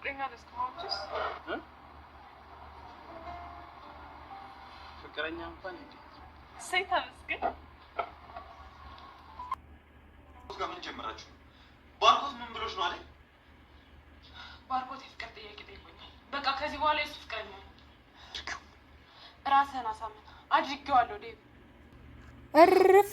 ፍቅረኛ ለስከማውጭስ ፍቅረኛ እንኳን እንዴ ሰይታንስ ግን ጋር ምን ጀመራችሁ? ባርኮት ምን ብሎሽ ነው አለ? ባርኮት የፍቅር ጥያቄ ጠይቆኛል። በቃ ከዚህ በኋላ የሱ ፍቅረኛ ነው። ራስህን አሳምን። አድርጌዋለሁ ዴቭ። እርፍ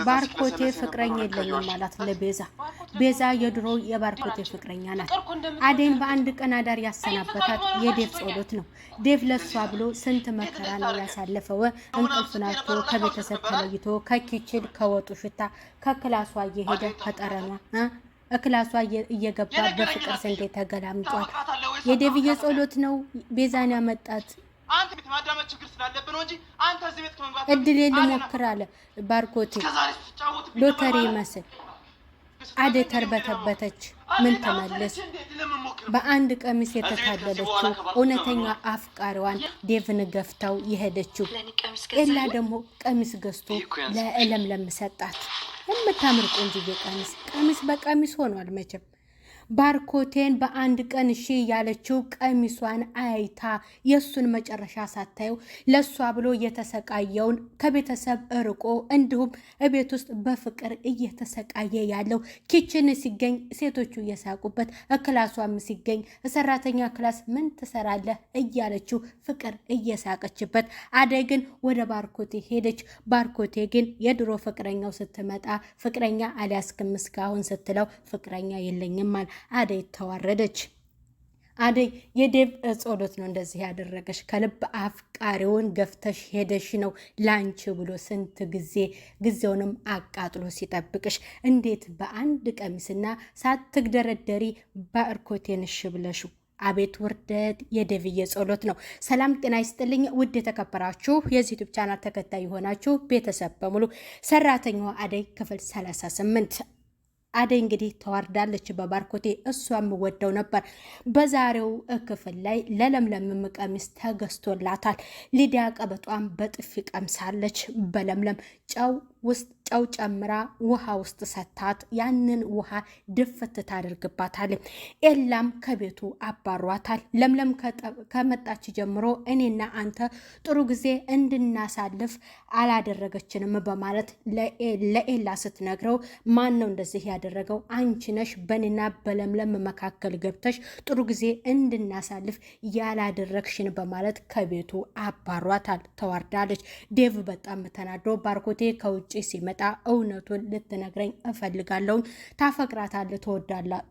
ባርኮቴ ፍቅረኛ የለኝም ማለት ለቤዛ ቤዛ የድሮ የባርኮቴ ፍቅረኛ ናት። አዴን በአንድ ቀን አዳር ያሰናበታት የዴቭ ጸሎት ነው። ዴቭ ለሷ ብሎ ስንት መከራ ነው ያሳለፈው። እንቅልፍን አጥቶ ከቤተሰብ ተለይቶ ከኪችን ከወጡ ሽታ ከክላሷ እየሄደ ከጠረኗ ክላሷ እየገባ በፍቅር ስንዴ ተገላምጧል። የዴቭ የጸሎት ነው ቤዛን ያመጣት። አንተ ቤት ማዳመጥ ችግር ስላለበት ነው እንጂ አንተ እዚህ ቤት ከመግባት እድሌ ልሞክር አለ ባርኮቴ። ሎተሪ መስል አዴ ተርበተበተች። ምን ተመለስ በአንድ ቀሚስ የተታለለችው እውነተኛ አፍቃሪዋን ዴቭን ገፍታው የሄደችው ኤላ ደግሞ ቀሚስ ገዝቶ ለለምለም ሰጣት። የምታምር ቆንጆ ቀሚስ በቀሚስ ሆኗል መቼም። ባርኮቴን በአንድ ቀን እሺ ያለችው ቀሚሷን አይታ የሱን መጨረሻ ሳታየው ለሷ ብሎ እየተሰቃየውን ከቤተሰብ እርቆ እንዲሁም እቤት ውስጥ በፍቅር እየተሰቃየ ያለው ኪችን ሲገኝ ሴቶቹ እየሳቁበት ክላሷም ሲገኝ ሰራተኛ ክላስ ምን ትሰራለህ እያለችው ፍቅር እየሳቀችበት አደይ ግን ወደ ባርኮቴ ሄደች። ባርኮቴ ግን የድሮ ፍቅረኛው ስትመጣ ፍቅረኛ አልያዝክም እስካሁን ስትለው ፍቅረኛ የለኝም አለ። አደይ ተዋረደች። አደይ የዴቭ ጸሎት ነው እንደዚህ ያደረገሽ። ከልብ አፍቃሪውን ገፍተሽ ሄደሽ ነው ላንቺ ብሎ ስንት ጊዜውንም አቃጥሎ ሲጠብቅሽ እንዴት በአንድ ቀሚስና ሳትግደረደሪ ባርኮቴንሽ ብለሹ። አቤት ውርደት! የዴቭዬ ጸሎት ነው። ሰላም ጤና ይስጥልኝ ውድ የተከበራችሁ የዚህ ዩቲዩብ ቻናል ተከታይ የሆናችሁ ቤተሰብ በሙሉ ሰራተኛዋ አደይ ክፍል 38 አደይ እንግዲህ ተዋርዳለች በባርኮቴ። እሷም ወደው ነበር። በዛሬው ክፍል ላይ ለለምለም ቀሚስ ተገዝቶላታል። ሊዲያ ቀበጧን በጥፊ ቀምሳለች። በለምለም ጨው ጨምራ ውሃ ውስጥ ሰታት። ያንን ውሃ ድፍት ታደርግባታል። ኤላም ከቤቱ አባሯታል። ለምለም ከመጣች ጀምሮ እኔና አንተ ጥሩ ጊዜ እንድናሳልፍ አላደረገችንም በማለት ለኤላ ስትነግረው ማን ነው እንደዚህ ያደረገው? አንቺ ነሽ በኔና በለምለም መካከል ገብተሽ ጥሩ ጊዜ እንድናሳልፍ ያላደረግሽን በማለት ከቤቱ አባሯታል። ተዋርዳለች። ዴቭ በጣም ተናዶ ባርኮቴ ከውጭ ሲመጣ እውነቱን ልትነግረኝ እፈልጋለሁ፣ ታፈቅራታለህ፣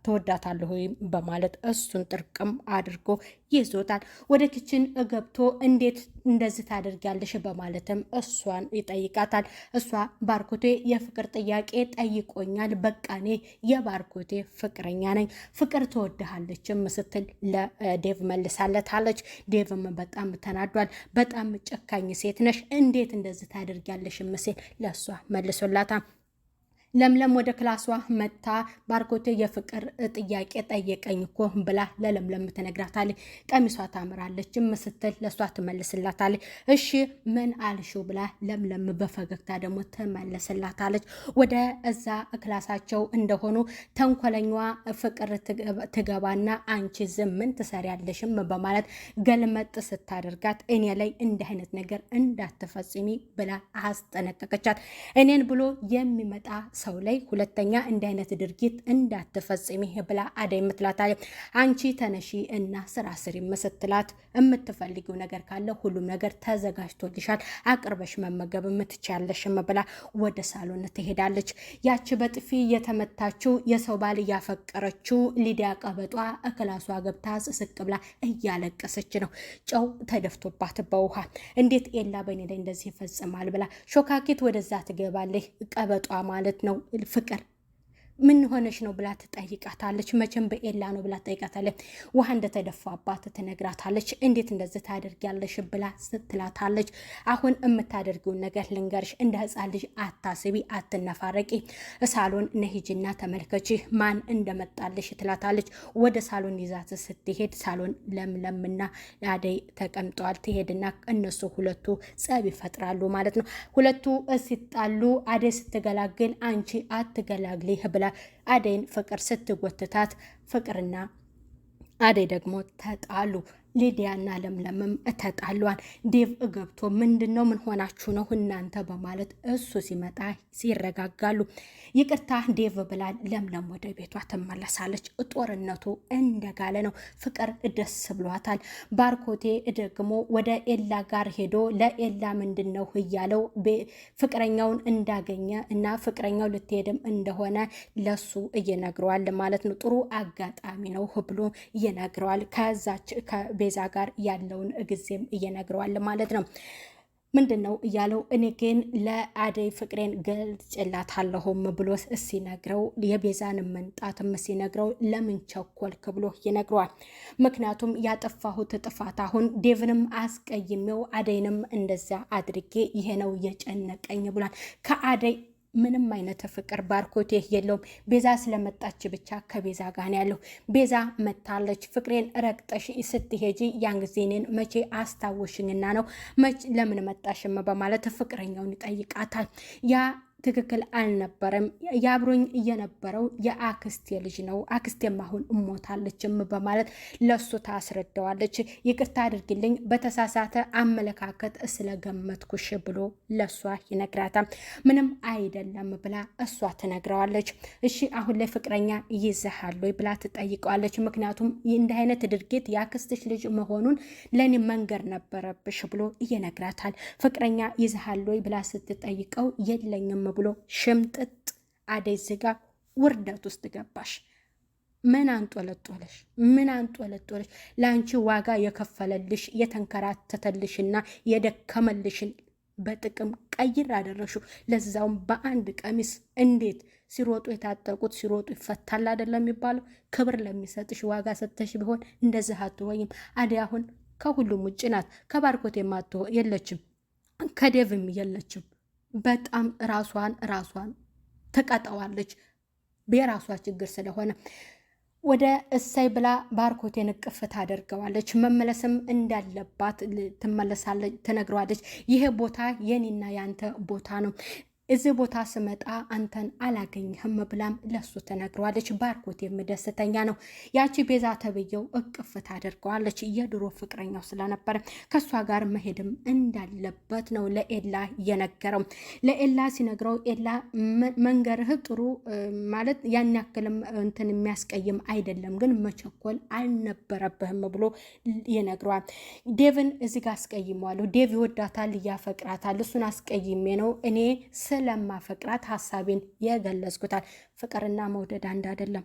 ትወዳታለህ ወይም በማለት እሱን ጥርቅም አድርጎ ይዞታል። ወደ ኪችን ገብቶ እንዴት እንደዚህ ታደርጊያለሽ በማለትም እሷን ይጠይቃታል። እሷ ባርኮቴ የፍቅር ጥያቄ ጠይቆኛል፣ በቃ እኔ የባርኮቴ ፍቅረኛ ነኝ፣ ፍቅር ትወድሃለችም ስትል ለዴቭ መልሳለታለች። ዴቭም በጣም ተናዷል። በጣም ጨካኝ ሴት ነሽ፣ እንዴት እንደዚህ ታደርጊያለሽ ሲል ለእሷ መልሶላታ። ለምለም ወደ ክላሷ መታ ባርኮቴ የፍቅር ጥያቄ ጠየቀኝ እኮ ብላ ለለምለም ትነግራታለች። ቀሚሷ ታምራለች ስትል ለሷ ትመልስላታለች። እሺ ምን አልሽው ብላ ለምለም በፈገግታ ደግሞ ትመልስላታለች። ወደ እዛ ክላሳቸው እንደሆኑ ተንኮለኛዋ ፍቅር ትገባና አንቺ ዝም ምን ትሰሪያለሽም በማለት ገልመጥ ስታደርጋት እኔ ላይ እንዲህ አይነት ነገር እንዳትፈጽሚ ብላ አስጠነቀቀቻት። እኔን ብሎ የሚመጣ ሰው ላይ ሁለተኛ እንዲህ አይነት ድርጊት እንዳትፈጽሚ ብላ አደይ ምትላታለች። አንቺ ተነሺ እና ስራ ስሪ ስትላት የምትፈልጊው ነገር ካለ ሁሉም ነገር ተዘጋጅቶልሻል፣ አቅርበሽ መመገብ የምትቻለሽ ብላ ወደ ሳሎን ትሄዳለች። ያቺ በጥፊ የተመታችው የሰው ባል ያፈቀረችው ሊዲያ ቀበጧ ክላሷ ገብታ ስቅ ብላ እያለቀሰች ነው። ጨው ተደፍቶባት በውሃ እንዴት ኤላ በኔ ላይ እንደዚህ ይፈጽማል ብላ ሾካኪት ወደዛ ትገባለች። ቀበጧ ማለት ነው ፍቅር ምን ሆነሽ ነው ብላ ትጠይቃታለች። መቼም በኤላ ነው ብላ ትጠይቃታለች። ውሃ እንደተደፋባት ትነግራታለች። እንዴት እንደዚህ ታደርጊያለሽ ብላ ስትላታለች። አሁን የምታደርጊውን ነገር ልንገርሽ፣ እንደ ህፃን ልጅ አታስቢ፣ አትነፋረቂ፣ ሳሎን ነሂጂና ተመልከቺ ማን እንደመጣልሽ ትላታለች። ወደ ሳሎን ይዛት ስትሄድ ሳሎን ለምለምና አደይ ተቀምጠዋል። ትሄድና እነሱ ሁለቱ ጸብ ይፈጥራሉ ማለት ነው። ሁለቱ ሲጣሉ አደይ ስትገላግል አንቺ አትገላግሊ ብላ አደይን ፍቅር ስትጎትታት ፍቅርና አደይ ደግሞ ተጣሉ። ሊዲያና ለምለምም ተጣሏል። ዴቭ ገብቶ ምንድነው ምን ሆናችሁ ነው እናንተ በማለት እሱ ሲመጣ ሲረጋጋሉ። ይቅርታ ዴቭ ብላ ለምለም ወደ ቤቷ ትመለሳለች። ጦርነቱ እንደጋለ ነው። ፍቅር ደስ ብሏታል። ባርኮቴ ደግሞ ወደ ኤላ ጋር ሄዶ ለኤላ ምንድነው እያለው ፍቅረኛውን እንዳገኘ እና ፍቅረኛው ልትሄድም እንደሆነ ለሱ እየነግረዋል ማለት ነው። ጥሩ አጋጣሚ ነው ብሎ እየነግረዋል። ከዛች ቤዛ ጋር ያለውን ጊዜም እየነግረዋል ማለት ነው። ምንድነው እያለው እኔ ግን ለአደይ ፍቅሬን ገልጽላታለሁም ብሎ ሲነግረው የቤዛን መንጣትም ሲነግረው ለምን ቸኮልክ ብሎ ይነግረዋል። ምክንያቱም ያጠፋሁት ጥፋት አሁን ዴቭንም አስቀይሜው አደይንም እንደዛ አድርጌ ይሄ ነው የጨነቀኝ ብሏል። ከአደይ ምንም አይነት ፍቅር ባርኮቴ የለውም። ቤዛ ስለመጣች ብቻ ከቤዛ ጋር ያለው። ቤዛ መታለች። ፍቅሬን ረግጠሽ ስትሄጂ ያን ጊዜ እኔን መቼ አስታወሽኝና ነው ለምን መጣሽም በማለት ፍቅረኛውን ይጠይቃታል። ያ ትክክል አልነበረም። ያብሮኝ የነበረው የአክስቴ ልጅ ነው። አክስቴም አሁን እሞታለችም በማለት ለሱ ታስረዳዋለች። ይቅርታ አድርግልኝ በተሳሳተ አመለካከት ስለገመትኩሽ ብሎ ለሷ ይነግራታል። ምንም አይደለም ብላ እሷ ትነግረዋለች። እሺ አሁን ላይ ፍቅረኛ ይዘሃል ወይ ብላ ትጠይቀዋለች። ምክንያቱም እንዲህ አይነት ድርጊት የአክስትሽ ልጅ መሆኑን ለኔ መንገር ነበረብሽ ብሎ ይነግራታል። ፍቅረኛ ይዘሃል ወይ ብላ ስትጠይቀው የለኝም ብሎ ሽምጥጥ። አደይ ዝጋ ውርደት ውስጥ ገባሽ። ምን አንጦለጦለሽ ለአንቺ ዋጋ የከፈለልሽ የተንከራተተልሽና የደከመልሽን በጥቅም ቀይር አደረሹ። ለዛውም በአንድ ቀሚስ። እንዴት ሲሮጡ የታጠቁት ሲሮጡ ይፈታል አይደለም የሚባለው? ክብር ለሚሰጥሽ ዋጋ ሰጥተሽ ቢሆን እንደዚህ አትወይም። አደይ አሁን ከሁሉም ውጭ ናት። ከባርኮት የማትሆ የለችም፣ ከዴቭም የለችም። በጣም ራሷን ተቀጠዋለች። የራሷ ችግር ስለሆነ ወደ እሰይ ብላ ባርኮቴን እቅፍ ታደርገዋለች። መመለስም እንዳለባት ትመለሳለች፣ ትነግረዋለች። ይሄ ቦታ የኔና ያንተ ቦታ ነው። እዚህ ቦታ ስመጣ አንተን አላገኝህም ብላም ለሱ ተነግረዋለች። ባርኮት የምደስተኛ ነው። ያቺ ቤዛ ተብየው እቅፍ ታደርገዋለች። የድሮ ፍቅረኛው ስለነበረ ከሷ ጋር መሄድም እንዳለበት ነው ለኤላ የነገረው። ለኤላ ሲነግረው ኤላ መንገርህ ጥሩ ማለት ያን ያክልም እንትን የሚያስቀይም አይደለም፣ ግን መቸኮል አልነበረብህም ብሎ ይነግረዋል። ዴቭን እዚህ ጋር አስቀይመዋለሁ። ዴቭ ይወዳታል፣ እያፈቅራታል። እሱን አስቀይሜ ነው እኔ ስለማፈቅራት ሀሳቤን የገለጽኩታል። ፍቅርና መውደድ አንድ አይደለም።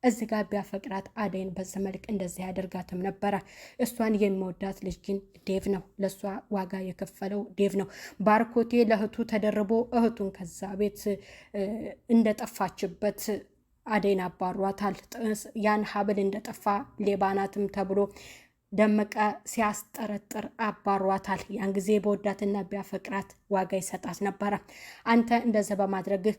እዚህ ጋር ቢያፈቅራት አደይን በዚህ መልክ እንደዚህ ያደርጋትም ነበረ። እሷን የሚወዳት ልጅ ግን ዴቭ ነው። ለእሷ ዋጋ የከፈለው ዴቭ ነው። ባርኮቴ ለእህቱ ተደርቦ እህቱን ከዛ ቤት እንደጠፋችበት አደይን አባሯታል። ያን ሀብል እንደጠፋ ሌባናትም ተብሎ ደመቀ ሲያስጠረጥር አባሯታል። ያን ጊዜ በወዳትና ቢያፈቅራት ዋጋ ይሰጣት ነበረ። አንተ እንደዚህ በማድረግህ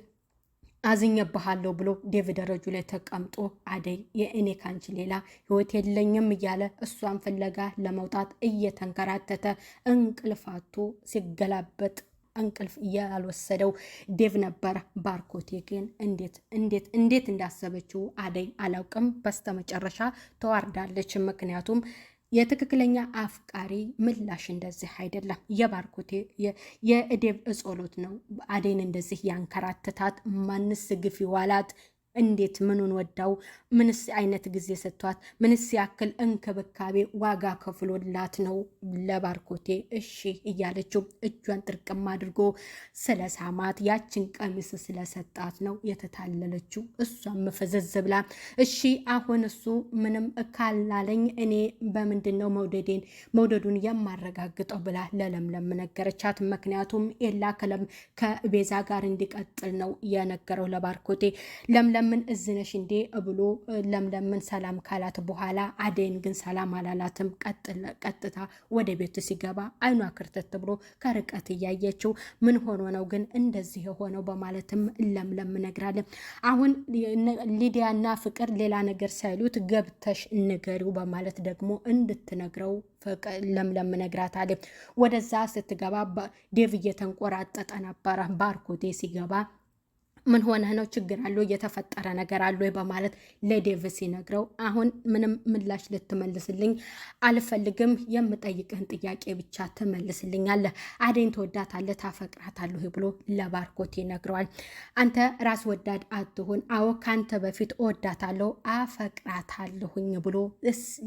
አዝኜብሃለሁ ብሎ ዴቭ ደረጁ ላይ ተቀምጦ አደይ የእኔ ካንቺ ሌላ ህይወት የለኝም እያለ እሷን ፍለጋ ለመውጣት እየተንከራተተ እንቅልፋቱ ሲገላበጥ እንቅልፍ ያልወሰደው ዴቭ ነበር። ባርኮቴ ግን እንዴት እንዳሰበችው አደይ አላውቅም። በስተመጨረሻ ተዋርዳለች። ምክንያቱም የትክክለኛ አፍቃሪ ምላሽ እንደዚህ አይደለም። የባርኮቴ የዴቭ ጸሎት ነው አደይን እንደዚህ ያንከራተታት። ማንስ ግፍ ይዋላት? እንዴት ምኑን ወዳው? ምንስ አይነት ጊዜ ሰጥቷት? ምንስ ያክል እንክብካቤ ዋጋ ከፍሎላት ነው ለባርኮቴ እሺ እያለችው እጇን ጥርቅም አድርጎ ስለሳማት ያችን ቀሚስ ስለሰጣት ነው የተታለለችው። እሷም ፈዘዝ ብላ እሺ አሁን እሱ ምንም ካላለኝ እኔ በምንድን ነው መውደዱን የማረጋግጠው ብላ ለለምለም ነገረቻት። ምክንያቱም ኤላ ከቤዛ ጋር እንዲቀጥል ነው የነገረው ለባርኮቴ። ለምለም ምን እዝነሽ እንዴ ብሎ ለምለምን ሰላም ካላት በኋላ አደይን ግን ሰላም አላላትም። ቀጥታ ወደ ቤት ሲገባ አይኗ ክርተት ብሎ ከርቀት እያየችው ምን ሆኖ ነው ግን እንደዚህ የሆነው በማለትም ለምለም ነግራለን። አሁን ሊዲያና ፍቅር ሌላ ነገር ሳይሉት ገብተሽ ንገሪው በማለት ደግሞ እንድትነግረው ለምለም ነግራታለች። ወደዛ ስትገባ ዴቭ እየተንቆራጠጠ ነበረ። ባርኮቴ ሲገባ ምን ሆነህ ነው? ችግር አለው? እየተፈጠረ ነገር አለ በማለት ለዴቭ ሲነግረው አሁን ምንም ምላሽ ልትመልስልኝ አልፈልግም፣ የምጠይቅህን ጥያቄ ብቻ ትመልስልኛለህ። አደይን ትወዳታለህ፣ ታፈቅራታለህ ብሎ ለባርኮት ይነግረዋል። አንተ ራስ ወዳድ አትሁን፣ አዎ ካንተ በፊት እወዳታለሁ፣ አፈቅራታለሁኝ ብሎ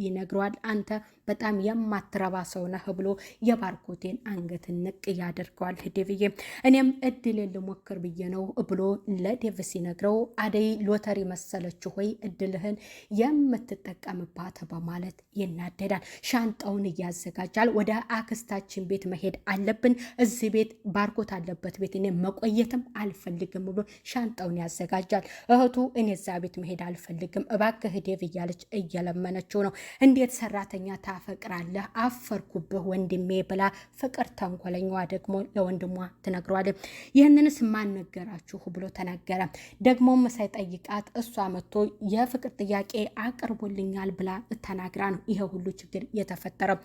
ይነግረዋል። አንተ በጣም የማትረባ ሰው ነህ ብሎ የባርኮቴን አንገት ንቅ ያደርገዋል። ዴቭዬ እኔም እድል ልሞክር ብዬ ነው ብሎ ለዴቭ ሲነግረው አደይ ሎተሪ መሰለችው ሆይ እድልህን የምትጠቀምባት በማለት ይናደዳል። ሻንጣውን እያዘጋጃል። ወደ አክስታችን ቤት መሄድ አለብን፣ እዚህ ቤት ባርኮት አለበት ቤት እኔ መቆየትም አልፈልግም ብሎ ሻንጣውን ያዘጋጃል። እህቱ እኔ እዛ ቤት መሄድ አልፈልግም እባክህ ዴቭ እያለች እየለመነችው ነው። እንዴት ሰራተኛ ታፈቅራለህ? አፈርኩብህ ወንድሜ ብላ ፍቅር ተንኮለኛዋ ደግሞ ለወንድሟ ትነግረዋለች። ይህንንስ ማን ነገራችሁ ብሎ ተናገረ። ደግሞም ሳይጠይቃት እሷ መጥቶ የፍቅር ጥያቄ አቅርቦልኛል ብላ ተናግራ ነው ይሄ ሁሉ ችግር የተፈጠረው።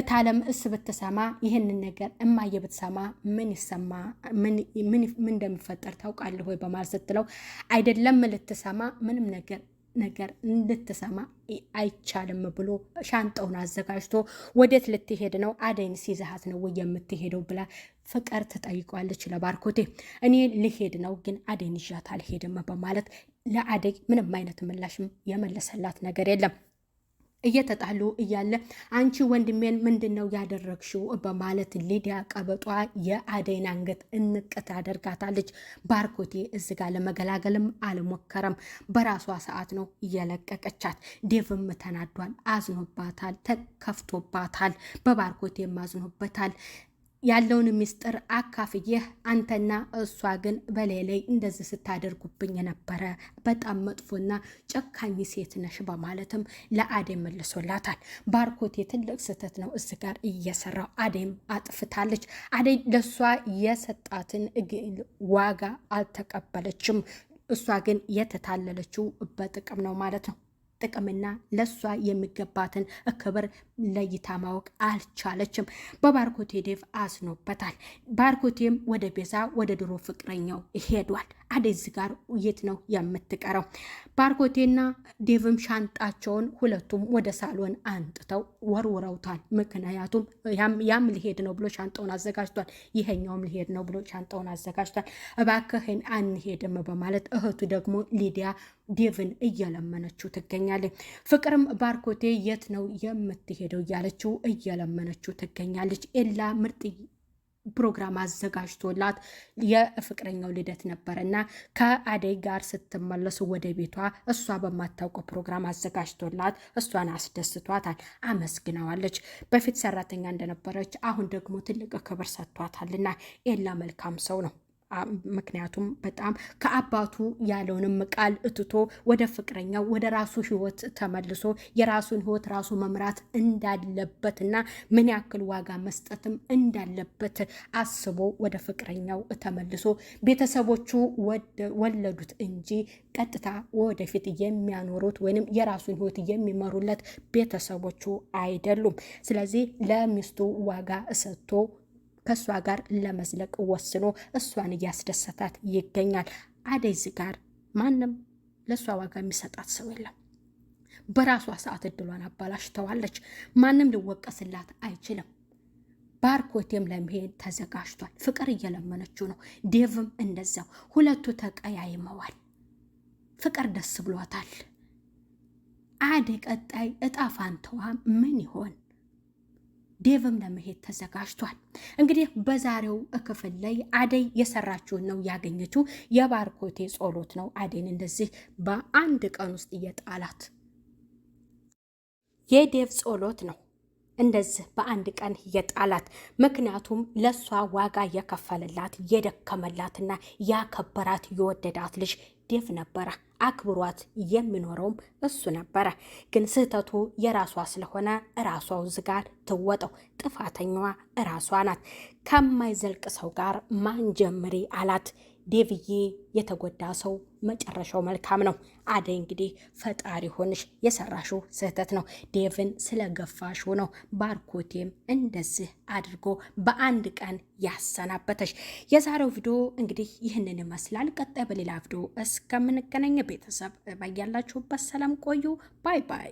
እታለም ብትሰማ ይህንን ነገር እማዬ ብትሰማ ምን ይሰማ ምን እንደሚፈጠር ታውቃለህ ወይ በማለት ስትለው አይደለም ልትሰማ ምንም ነገር እንድትሰማ አይቻልም ብሎ ሻንጣውን አዘጋጅቶ ወዴት ልትሄድ ነው? አደይን ሲዛሃት ነው ወይ የምትሄደው ብላ ፍቅር ትጠይቋለች ለባርኮቴ። እኔ ልሄድ ነው ግን አደይን ይዣት አልሄድም በማለት ለአደይ ምንም አይነት ምላሽም የመለሰላት ነገር የለም። እየተጣሉ እያለ አንቺ ወንድሜን ምንድነው ያደረግሽው በማለት ሊዲያ ቀበጧ የአደይን አንገት እንቅት አደርጋታለች። ባርኮቴ እዚህ ጋር ለመገላገልም አልሞከረም። በራሷ ሰዓት ነው እየለቀቀቻት። ዴቭም ተናዷል፣ አዝኖባታል፣ ተከፍቶባታል። በባርኮቴም አዝኖበታል። ያለውን ምስጢር አካፍየህ አንተና እሷ ግን በሌላይ እንደዚህ ስታደርጉብኝ ነበረ፣ በጣም መጥፎና ጨካኝ ሴት ነሽ በማለትም ለአደይ መልሶላታል። ባርኮቴ ትልቅ ስህተት ነው እዚህ ጋር እየሰራው። አደይም አጥፍታለች። አደይ ለእሷ የሰጣትን ዋጋ አልተቀበለችም። እሷ ግን የተታለለችው በጥቅም ነው ማለት ነው። ጥቅምና ለሷ የሚገባትን ክብር ለይታ ማወቅ አልቻለችም። በባርኮቴ ዴቭ አዝኖበታል። ባርኮቴም ወደ ቤዛ ወደ ድሮ ፍቅረኛው ሄዷል። አደይ ጋር የት ነው የምትቀረው? ባርኮቴና ዴቭም ሻንጣቸውን ሁለቱም ወደ ሳሎን አንጥተው ወርውረውታል። ምክንያቱም ያም ሊሄድ ነው ብሎ ሻንጣውን አዘጋጅቷል፣ ይሄኛውም ሊሄድ ነው ብሎ ሻንጣውን አዘጋጅቷል። እባክህን አንሄድም በማለት እህቱ ደግሞ ሊዲያ ዴቭን እየለመነችው ትገኛለች። ፍቅርም ባርኮቴ የት ነው የምትሄደው እያለችው እየለመነችው ትገኛለች። ኤላ ምርጥ ፕሮግራም አዘጋጅቶላት የፍቅረኛው ልደት ነበርና ከአደይ ጋር ስትመለሱ ወደ ቤቷ እሷ በማታውቀው ፕሮግራም አዘጋጅቶላት እሷን አስደስቷታል፣ አመስግናዋለች። በፊት ሰራተኛ እንደነበረች አሁን ደግሞ ትልቅ ክብር ሰጥቷታልና ኤላ መልካም ሰው ነው። ምክንያቱም በጣም ከአባቱ ያለውንም ቃል እትቶ ወደ ፍቅረኛው ወደ ራሱ ህይወት ተመልሶ የራሱን ህይወት ራሱ መምራት እንዳለበትና ምን ያክል ዋጋ መስጠትም እንዳለበት አስቦ ወደ ፍቅረኛው ተመልሶ ቤተሰቦቹ ወለዱት እንጂ ቀጥታ ወደፊት የሚያኖሩት ወይንም የራሱን ህይወት የሚመሩለት ቤተሰቦቹ አይደሉም። ስለዚህ ለሚስቱ ዋጋ ሰጥቶ ከሷ ጋር ለመዝለቅ ወስኖ እሷን እያስደሰታት ይገኛል። አደይ ጋር ማንም ለሷ ዋጋ የሚሰጣት ሰው የለም። በራሷ ሰዓት እድሏን አባላሽተዋለች። ማንም ሊወቀስላት አይችልም። ባርኮቴም ለመሄድ ተዘጋጅቷል። ፍቅር እየለመነችው ነው። ዴቭም እንደዛው። ሁለቱ ተቀያይመዋል። ፍቅር ደስ ብሏታል። አደይ ቀጣይ እጣ ፋንታዋ ምን ይሆን? ዴቭም ለመሄድ ተዘጋጅቷል። እንግዲህ በዛሬው ክፍል ላይ አደይ የሰራችውን ነው ያገኘችው። የባርኮቴ ጸሎት ነው አደይን እንደዚህ በአንድ ቀን ውስጥ እየጣላት። የዴቭ ጸሎት ነው እንደዚህ በአንድ ቀን የጣላት። ምክንያቱም ለሷ ዋጋ የከፈለላት የደከመላትና ያከበራት የወደዳት ልጅ ዴቭ ነበረ። አክብሯት የሚኖረውም እሱ ነበረ። ግን ስህተቱ የራሷ ስለሆነ ራሷው ዝጋር ትወጠው። ጥፋተኛዋ ራሷ ናት። ከማይዘልቅ ሰው ጋር ማን ጀምሪ አላት ዴቭዬ የተጎዳ ሰው መጨረሻው መልካም ነው። አደይ እንግዲህ ፈጣሪ ሆንሽ፣ የሰራሽው ስህተት ነው። ዴቭን ስለገፋሽው ነው ባርኮቴም እንደዚህ አድርጎ በአንድ ቀን ያሰናበተሽ። የዛሬው ቪዲዮ እንግዲህ ይህንን ይመስላል። ቀጣይ በሌላ ቪዲዮ እስከምንገናኝ ቤተሰብ ባያላችሁበት ሰላም ቆዩ። ባይ ባይ።